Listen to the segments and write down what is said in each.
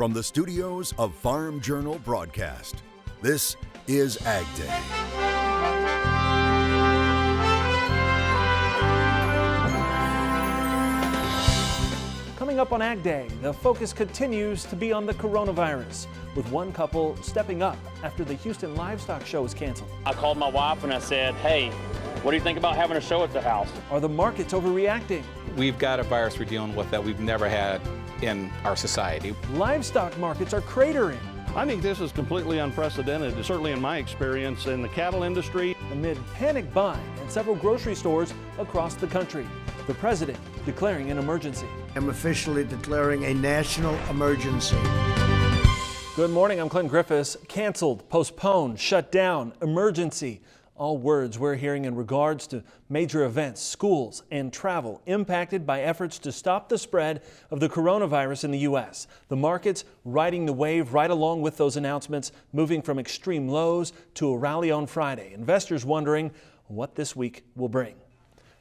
From the studios of Farm Journal Broadcast, this is AgDay. Coming up on AgDay, the focus continues to be on the coronavirus, with one couple stepping up after the Houston Livestock Show was canceled. I called my wife and I said, hey, what do you think about having a show at the house? Are the markets overreacting? We've got a virus we're dealing with that we've never had in our society. Livestock markets are cratering. I think this is completely unprecedented, certainly in my experience in the cattle industry. Amid panic buying at several grocery stores across the country, the president declaring an emergency. I'm officially declaring a national emergency. Good morning, I'm Clint Griffiths. Canceled, postponed, shut down, emergency. All words we're hearing in regards to major events, schools, and travel impacted by efforts to stop the spread of the coronavirus in the U.S. The markets riding the wave right along with those announcements, moving from extreme lows to a rally on Friday. Investors wondering what this week will bring.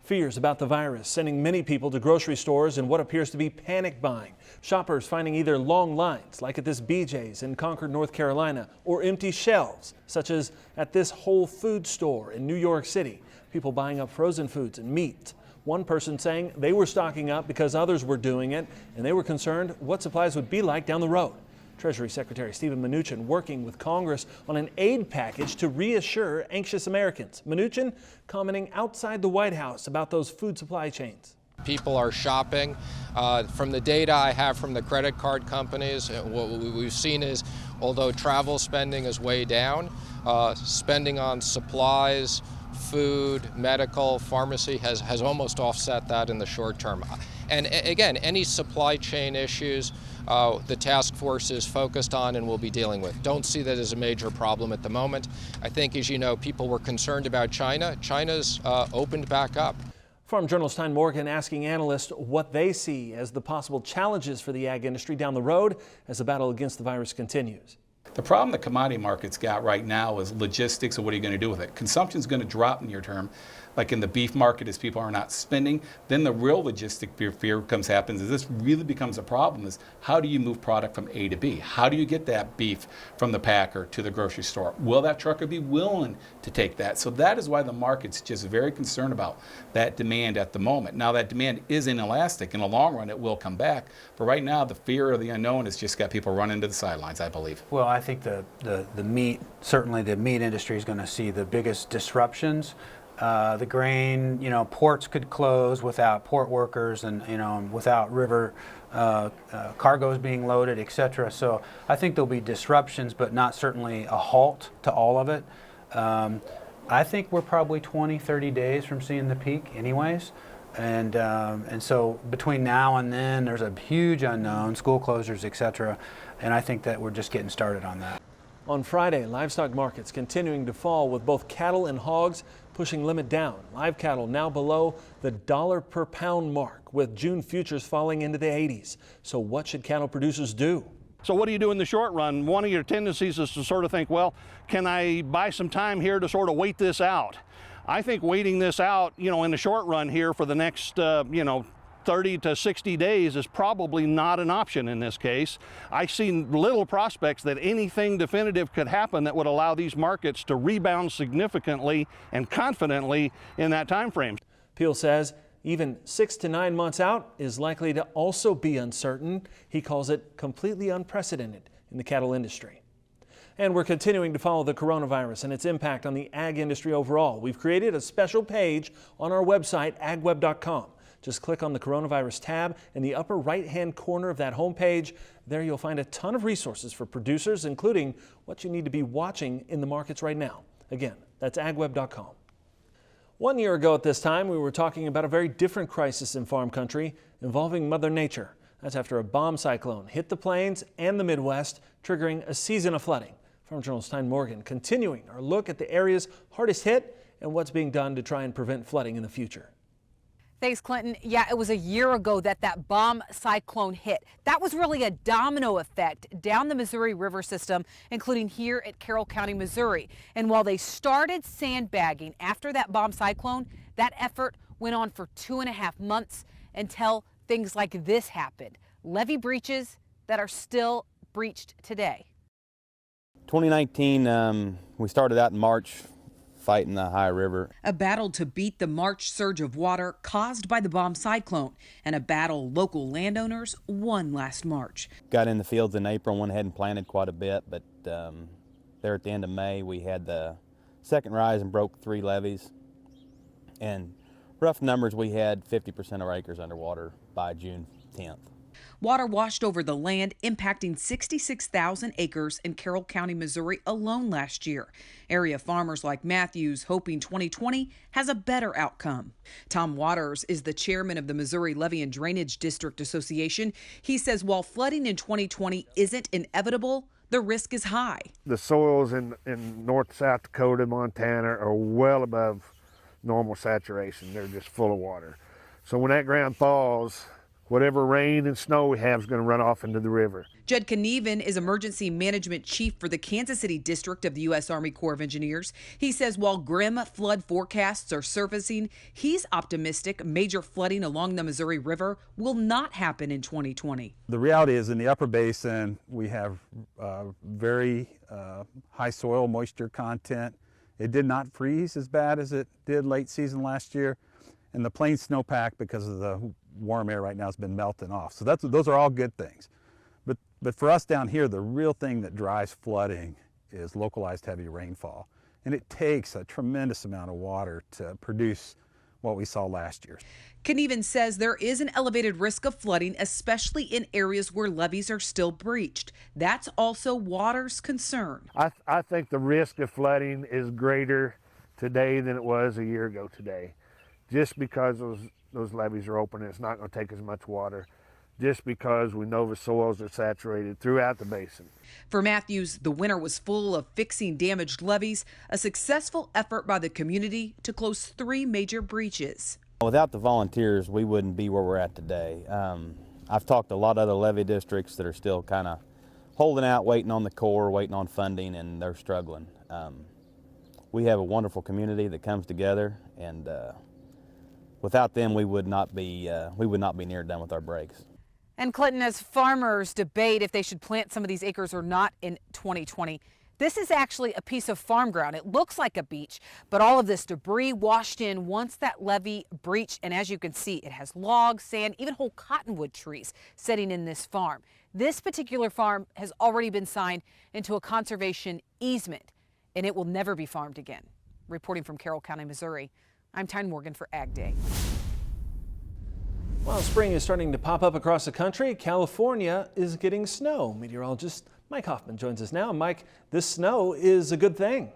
Fears about the virus sending many people to grocery stores in what appears to be panic buying. Shoppers finding either long lines, like at this BJ's in Concord, North Carolina, or empty shelves, such as at this Whole Foods store in New York City. People buying up frozen foods and meat. One person saying they were stocking up because others were doing it, and they were concerned what supplies would be like down the road. Treasury Secretary Stephen Mnuchin working with Congress on an aid package to reassure anxious Americans. Mnuchin commenting outside the White House about those food supply chains. People are shopping. From the data I have from the credit card companies, what we've seen is, although travel spending is way down, spending on supplies, food, medical, pharmacy has almost offset that in the short term. And again, any supply chain issues, the task force is focused on and will be dealing with. Don't see that as a major problem at the moment. I think, as you know, people were concerned about China. China's opened back up. Farm Journal's Tyne Morgan asking analysts what they see as the possible challenges for the ag industry down the road as the battle against the virus continues. The problem the commodity market's got right now is logistics, and what are you going to do with it? Consumption's going to drop near term, like in the beef market as people are not spending. Then the real logistic fear happens is this really becomes a problem is how do you move product from A to B? How do you get that beef from the packer to the grocery store? Will that trucker be willing to take that? So that is why the market's just very concerned about that demand at the moment. Now that demand is inelastic. In the long run, it will come back. But right now, the fear of the unknown has just got people running to the sidelines, I believe. Well, I think the meat, certainly the meat industry is going to see the biggest disruptions. The grain, ports could close without port workers and, without river cargoes being loaded, etc. So I think there'll be disruptions, but not certainly a halt to all of it. I think we're probably 20, 30 days from seeing the peak anyways. And so between now and then, there's a huge unknown, school closures, etc. And I think that we're just getting started on that. On Friday, livestock markets continuing to fall with both cattle and hogs pushing limit down. Live cattle now below the $1 per pound mark, with June futures falling into the 80s. So what should cattle producers do? So what do you do in the short run? One of your tendencies is to sort of think, well, can I buy some time here to sort of wait this out? I think waiting this out, in the short run here for the next, 30 to 60 days is probably not an option in this case. I see little prospects that anything definitive could happen that would allow these markets to rebound significantly and confidently in that time frame. Peel says even 6 to 9 months out is likely to also be uncertain. He calls it completely unprecedented in the cattle industry. And we're continuing to follow the coronavirus and its impact on the ag industry overall. We've created a special page on our website, agweb.com. Just click on the coronavirus tab in the upper right-hand corner of that homepage. There you'll find a ton of resources for producers, including what you need to be watching in the markets right now. Again, that's agweb.com. 1 year ago at this time, we were talking about a very different crisis in farm country involving Mother Nature. That's after a bomb cyclone hit the plains and the Midwest, triggering a season of flooding. Farm Journal's Tyne Morgan continuing our look at the areas hardest hit and what's being done to try and prevent flooding in the future. Thanks, Clinton. Yeah, it was a year ago that bomb cyclone hit. That was really a domino effect down the Missouri River system, including here at Carroll County, Missouri. And while they started sandbagging after that bomb cyclone, that effort went on for 2.5 months until things like this happened. Levee breaches that are still breached today. 2019, we started out in March fighting the high river. A battle to beat the March surge of water caused by the bomb cyclone, and a battle local landowners won last March. Got in the fields in April and went ahead and planted quite a bit, but there at the end of May we had the second rise and broke 3 levees. And rough numbers, we had 50% of our acres underwater by June 10th. Water washed over the land, impacting 66,000 acres in Carroll County, Missouri alone last year. Area farmers like Matthews hoping 2020 has a better outcome. Tom Waters is the chairman of the Missouri Levee and Drainage District Association. He says while flooding in 2020 isn't inevitable, the risk is high. The soils in North South Dakota, Montana are well above normal saturation. They're just full of water. So when that ground thaws, whatever rain and snow we have is going to run off into the river. Judd Knieven is Emergency Management Chief for the Kansas City District of the U.S. Army Corps of Engineers. He says while grim flood forecasts are surfacing, he's optimistic major flooding along the Missouri River will not happen in 2020. The reality is in the upper basin, we have very high soil moisture content. It did not freeze as bad as it did late season last year. And the plain snowpack, because of the warm air right now, has been melting off. So those are all good things. But for us down here, the real thing that drives flooding is localized heavy rainfall. And it takes a tremendous amount of water to produce what we saw last year. Knieven says there is an elevated risk of flooding, especially in areas where levees are still breached. That's also Waters' concern. I think the risk of flooding is greater today than it was a year ago today. Just because those levees are open, it's not going to take as much water. Just because we know the soils are saturated throughout the basin. For Matthews, the winter was full of fixing damaged levees, a successful effort by the community to close 3 major breaches. Without the volunteers, we wouldn't be where we're at today. I've talked to a lot of other levee districts that are still kind of holding out, waiting on the Corps, waiting on funding, and they're struggling. We have a wonderful community that comes together, and without them, we would not be near done with our breaks. And Clinton, as farmers debate if they should plant some of these acres or not in 2020, this is actually a piece of farm ground. It looks like a beach, but all of this debris washed in once that levee breached. And as you can see, it has logs, sand, even whole cottonwood trees sitting in this farm. This particular farm has already been signed into a conservation easement, and it will never be farmed again. Reporting from Carroll County, Missouri, I'm Tyne Morgan for AgDay. While spring is starting to pop up across the country, California is getting snow. Meteorologist Mike Hoffman joins us now. Mike, this snow is a good thing.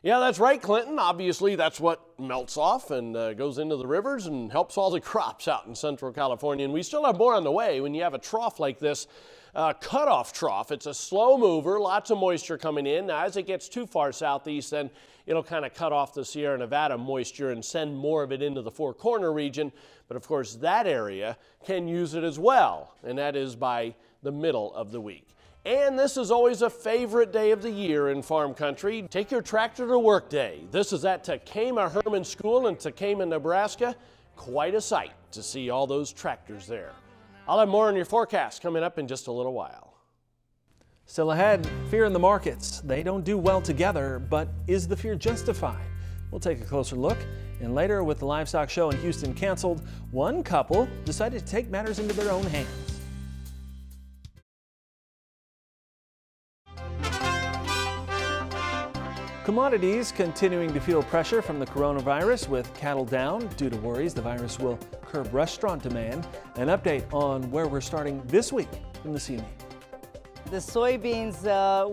Yeah, that's right, Clinton. Obviously, that's what melts off and goes into the rivers and helps all the crops out in Central California. And we still have more on the way. When you have a trough like this, cutoff trough, it's a slow mover, lots of moisture coming in. Now, as it gets too far southeast, then it'll kind of cut off the Sierra Nevada moisture and send more of it into the Four Corner region. But of course, that area can use it as well, and that is by the middle of the week. And this is always a favorite day of the year in farm country. Take your tractor to work day. This is at Takema Herman School in Takema, Nebraska. Quite a sight to see all those tractors there. I'll have more on your forecast coming up in just a little while. Still ahead, fear in the markets. They don't do well together, but is the fear justified? We'll take a closer look. And later, with the livestock show in Houston canceled, one couple decided to take matters into their own hands. Commodities continuing to feel pressure from the coronavirus, with cattle down due to worries the virus will curb restaurant demand. An update on where we're starting this week from the CME. The soybeans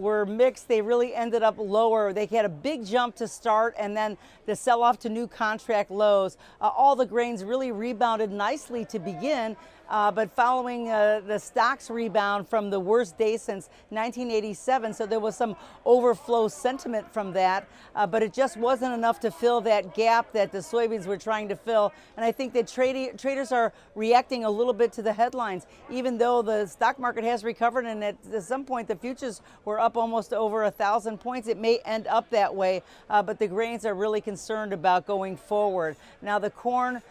were mixed. They really ended up lower. They had a big jump to start and then the sell off to new contract lows. All the grains really rebounded nicely to begin. But following the stocks rebound from the worst day since 1987, so there was some overflow sentiment from that, but it just wasn't enough to fill that gap that the soybeans were trying to fill. And I think that traders are reacting a little bit to the headlines, even though the stock market has recovered and at some point the futures were up almost over 1,000 points. It may end up that way, but the grains are really concerned about going forward. Now the corn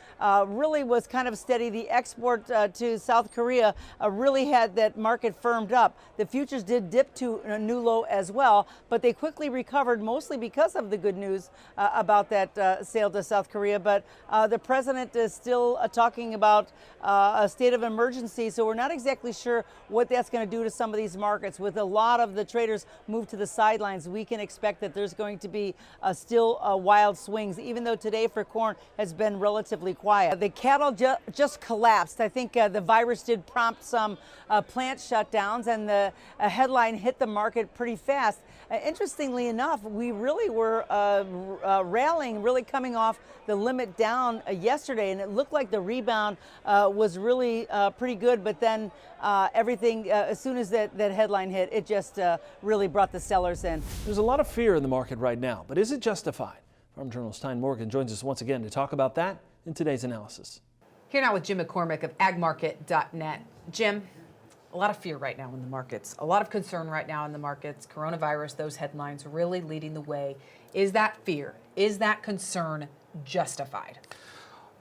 really was kind of steady. The export to South Korea really had that market firmed up. The futures did dip to a new low as well, but they quickly recovered, mostly because of the good news about that sale to South Korea. But the president is still talking about a state of emergency, so we're not exactly sure what that's going to do to some of these markets. With a lot of the traders moved to the sidelines, we can expect that there's going to be still wild swings, even though today for corn has been relatively quiet. The cattle just collapsed. I think the virus did prompt some plant shutdowns, and the headline hit the market pretty fast. Interestingly enough, we really were rallying, really coming off the limit down yesterday, and it looked like the rebound was really pretty good, but then everything, as soon as that headline hit, it just really brought the sellers in. There's a lot of fear in the market right now, but is it justified? Farm Journal's Tyne Morgan joins us once again to talk about that in today's analysis. Here now with Jim McCormick of agmarket.net. Jim, a lot of fear right now in the markets, a lot of concern right now in the markets. Coronavirus, those headlines really leading the way. Is that fear, is that concern justified?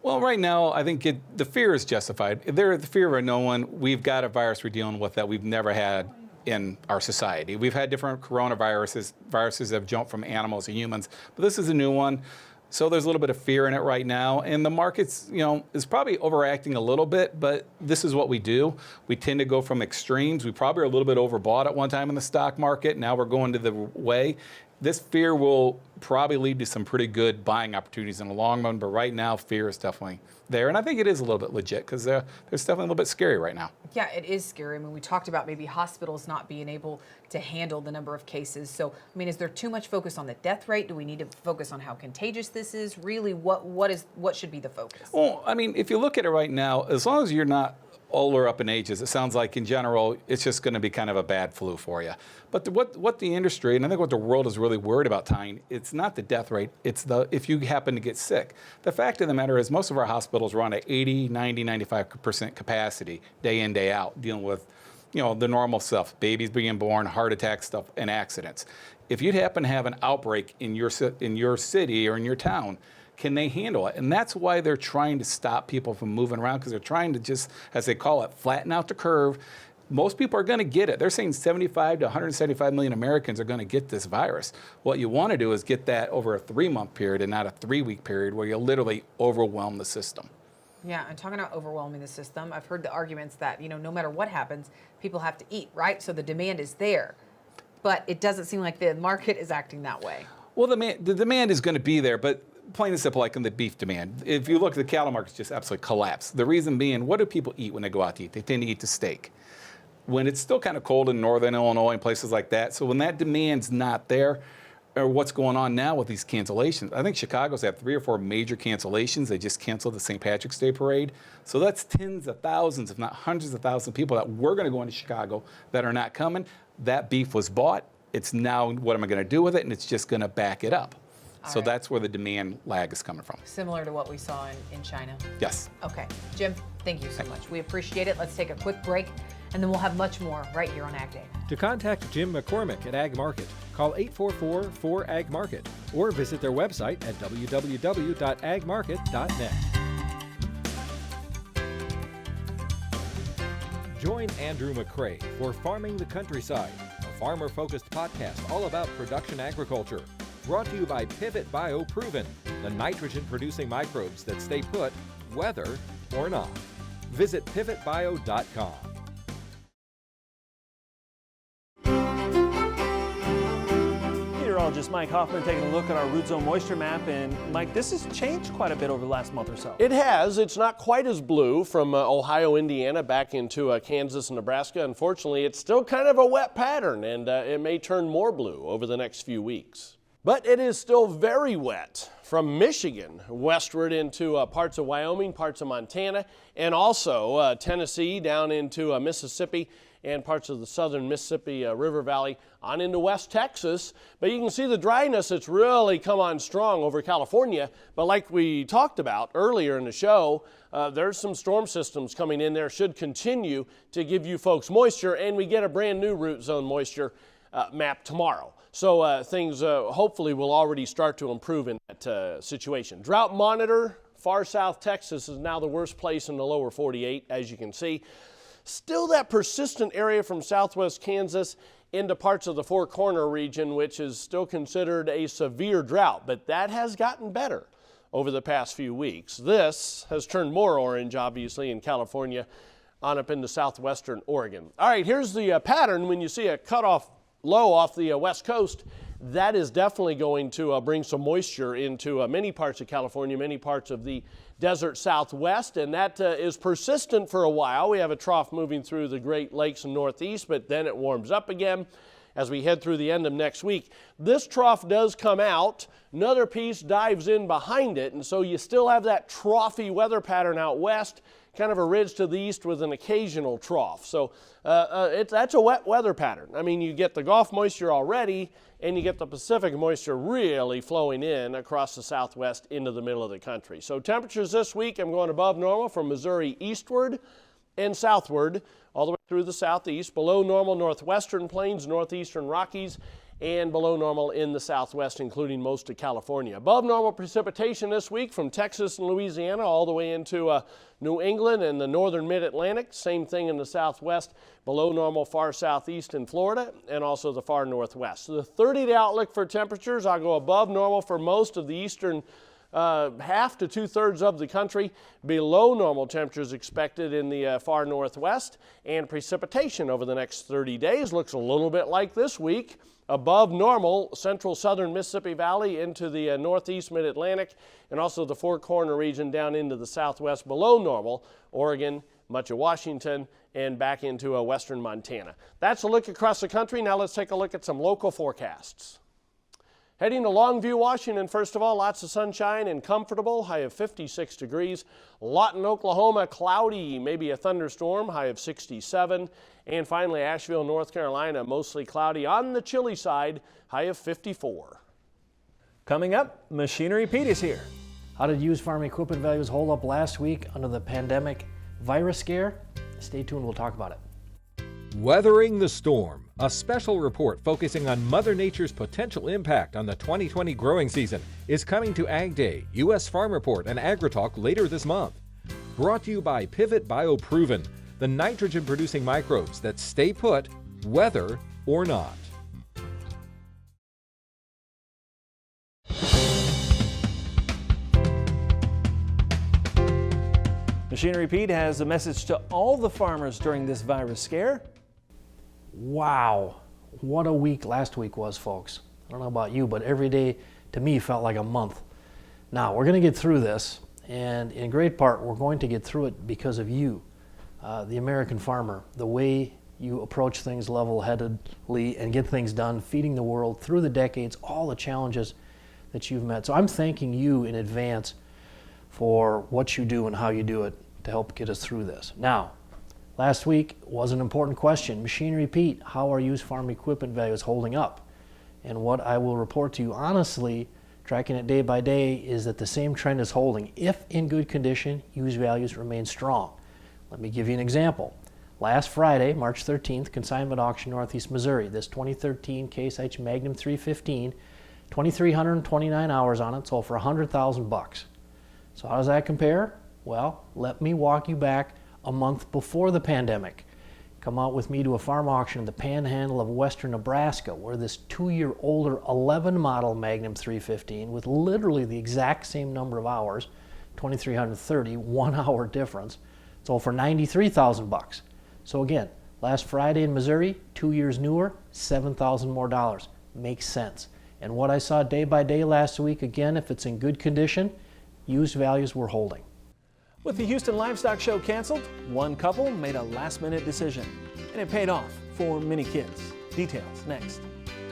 Well, right now, I think the fear is justified. The fear of unknown. We've got a virus we're dealing with that we've never had in our society. We've had different coronaviruses. Viruses have jumped from animals to humans, but this is a new one. So there's a little bit of fear in it right now, and the market's, is probably overacting a little bit, but this is what we do. We tend to go from extremes. We probably are a little bit overbought at one time in the stock market. Now we're going to the way. This fear will probably lead to some pretty good buying opportunities in the long run, but right now fear is definitely there, and I think it is a little bit legit because there's definitely a little bit scary right now. Yeah, it is scary. I mean, we talked about maybe hospitals not being able to handle the number of cases. So, I mean, is there too much focus on the death rate? Do we need to focus on how contagious this is? Really, what should be the focus? Well, I mean, if you look at it right now, as long as you're not older up in ages, it sounds like in general it's just going to be kind of a bad flu for you. But what the industry, and I think what the world is really worried about, Tyne, it's not the death rate, it's if you happen to get sick. The fact of the matter is most of our hospitals run at 80, 90, 95% capacity day in, day out, dealing with the normal stuff, babies being born, heart attack stuff, and accidents. If you happen to have an outbreak in your city or in your town, can they handle it? And that's why they're trying to stop people from moving around, because they're trying to just, as they call it, flatten out the curve. Most people are going to get it. They're saying 75 to 175 million Americans are going to get this virus. What you want to do is get that over a 3-month period and not a 3-week period where you literally overwhelm the system. Yeah, and talking about overwhelming the system, I've heard the arguments that, no matter what happens, people have to eat, right? So the demand is there. But it doesn't seem like the market is acting that way. Well, the demand is going to be there, but plain and simple, like in the beef demand. If you look at the cattle markets, just absolutely collapsed. The reason being, what do people eat when they go out to eat? They tend to eat the steak. When it's still kind of cold in northern Illinois and places like that, so when that demand's not there, or what's going on now with these cancellations, I think Chicago's had 3 or 4 major cancellations. They just canceled the St. Patrick's Day parade. So that's tens of thousands, if not hundreds of thousands of people that were going to go into Chicago that are not coming. That beef was bought. It's now, what am I going to do with it? And it's just going to back it up. So that's where the demand lag is coming from. Similar to what we saw in China? Yes. Okay. Jim, thank you so much. We appreciate it. Let's take a quick break, and then we'll have much more right here on Ag Day. To contact Jim McCormick at Ag Market, call 844-4AG-MARKET or visit their website at www.agmarket.net. Join Andrew McCrae for Farming the Countryside, a farmer-focused podcast all about production agriculture. Brought to you by Pivot Bio Proven, the nitrogen-producing microbes that stay put, whether or not. Visit pivotbio.com. Meteorologist Mike Hoffman taking a look at our root zone moisture map. And Mike, this has changed quite a bit over the last month or so. It has. It's not quite as blue from Ohio, Indiana back into Kansas and Nebraska. Unfortunately, it's still kind of a wet pattern, and it may turn more blue over the next few weeks. But it is still very wet from Michigan westward into parts of Wyoming, parts of Montana, and also Tennessee down into Mississippi and parts of the southern Mississippi River Valley on into West Texas. But you can see the dryness, it's really come on strong over California. But like we talked about earlier in the show, there's some storm systems coming in there, should continue to give you folks moisture, and we get a brand new root zone moisture map tomorrow. So things hopefully will already start to improve in that situation. Drought monitor Far south Texas is now the worst place in the lower 48, as you can see. Still that persistent area from southwest Kansas into parts of the Four Corner region, which is still considered a severe drought, but that has gotten better over the past few weeks. This has turned more orange, obviously, in California on up into southwestern Oregon. All right, here's the pattern when you see a cutoff low off the west coast. That is definitely going to bring some moisture into many parts of California, many parts of the desert southwest, and that is persistent for a while. We have a trough moving through the Great Lakes and Northeast, but then it warms up again as we head through the end of next week. This trough does come out. Another piece dives in behind it, and so you still have that troughy weather pattern out west, kind of a ridge to the east with an occasional trough. So that's a wet weather pattern. I mean, you get the Gulf moisture already, and you get the Pacific moisture really flowing in across the southwest into the middle of the country. So temperatures this week, I'm going above normal from Missouri eastward and southward, all the way through the southeast, below normal northwestern plains, northeastern Rockies, and below normal in the southwest, including most of California. Above normal precipitation this week from Texas and Louisiana all the way into New England and the northern mid-Atlantic. Same thing in the southwest. Below normal far southeast in Florida and also the far northwest. So the 30-day outlook for temperatures, I'll go above normal for most of the eastern half to two-thirds of the country. Below normal temperatures expected in the far northwest, and precipitation over the next 30 days looks a little bit like this week. Above normal, central southern Mississippi Valley into the northeast mid-Atlantic, and also the Four Corner region down into the southwest. Below normal, Oregon, much of Washington, and back into western Montana. That's a look across the country. Now let's take a look at some local forecasts. Heading to Longview, Washington, first of all, lots of sunshine and comfortable, high of 56 degrees. Lawton, Oklahoma, cloudy, maybe a thunderstorm, high of 67. And finally, Asheville, North Carolina, mostly cloudy on the chilly side, high of 54. Coming up, Machinery Pete is here. How did used farm equipment values hold up last week under the pandemic virus scare? Stay tuned, we'll talk about it. Weathering the Storm, a special report focusing on Mother Nature's potential impact on the 2020 growing season, is coming to AgDay, U.S. Farm Report, and AgriTalk later this month. Brought to you by Pivot BioProven, the nitrogen-producing microbes that stay put, weather or not. Machinery Pete has a message to all the farmers during this virus scare. Wow, what a week last week was, folks. I don't know about you, but every day to me felt like a month. Now, we're going to get through this, and in great part, we're going to get through it because of you, the American farmer, the way you approach things level-headedly and get things done, feeding the world through the decades, all the challenges that you've met. So I'm thanking you in advance for what you do and how you do it to help get us through this. Now, last week was an important question. Machinery Pete, how are used farm equipment values holding up? And what I will report to you honestly, tracking it day by day, is that the same trend is holding. If in good condition, used values remain strong. Let me give you an example. Last Friday, March 13th, consignment auction, Northeast Missouri. This 2013 Case IH Magnum 315, 2,329 hours on it, sold for $100,000. So how does that compare? Well, let me walk you back a month before the pandemic. Come out with me to a farm auction in the panhandle of western Nebraska, where this 2-year-older 11 model Magnum 315 with literally the exact same number of hours, 2,330, 1 hour difference, sold for $93,000. So again, last Friday in Missouri, 2 years newer, $7,000 more dollars. Makes sense. And what I saw day by day last week, again, if it's in good condition, used values were holding. With the Houston Livestock Show canceled, one couple made a last-minute decision, and it paid off for many kids. Details next.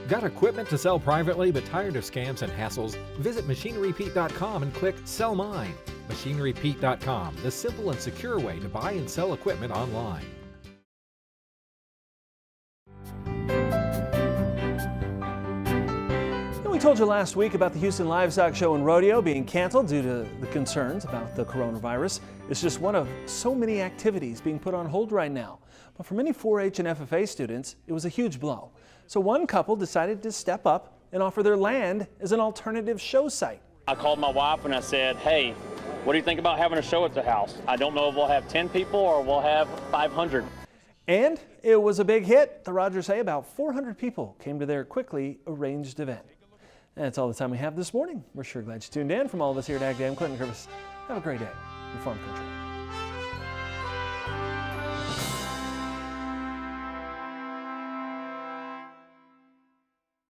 Got equipment to sell privately but tired of scams and hassles? Visit MachineryPete.com and click Sell Mine. MachineryPete.com, the simple and secure way to buy and sell equipment online. We told you last week about the Houston Livestock Show and Rodeo being canceled due to the concerns about the coronavirus. It's just one of so many activities being put on hold right now. But for many 4-H and FFA students, it was a huge blow. So one couple decided to step up and offer their land as an alternative show site. I called my wife and I said, hey, what do you think about having a show at the house? I don't know if we'll have 10 people or we'll have 500. And it was a big hit. The Rogers say about 400 people came to their quickly arranged event. And that's all the time we have this morning. We're sure glad you tuned in. From all of us here at AgDay, I'm Clinton Griffiths. Have a great day in farm country.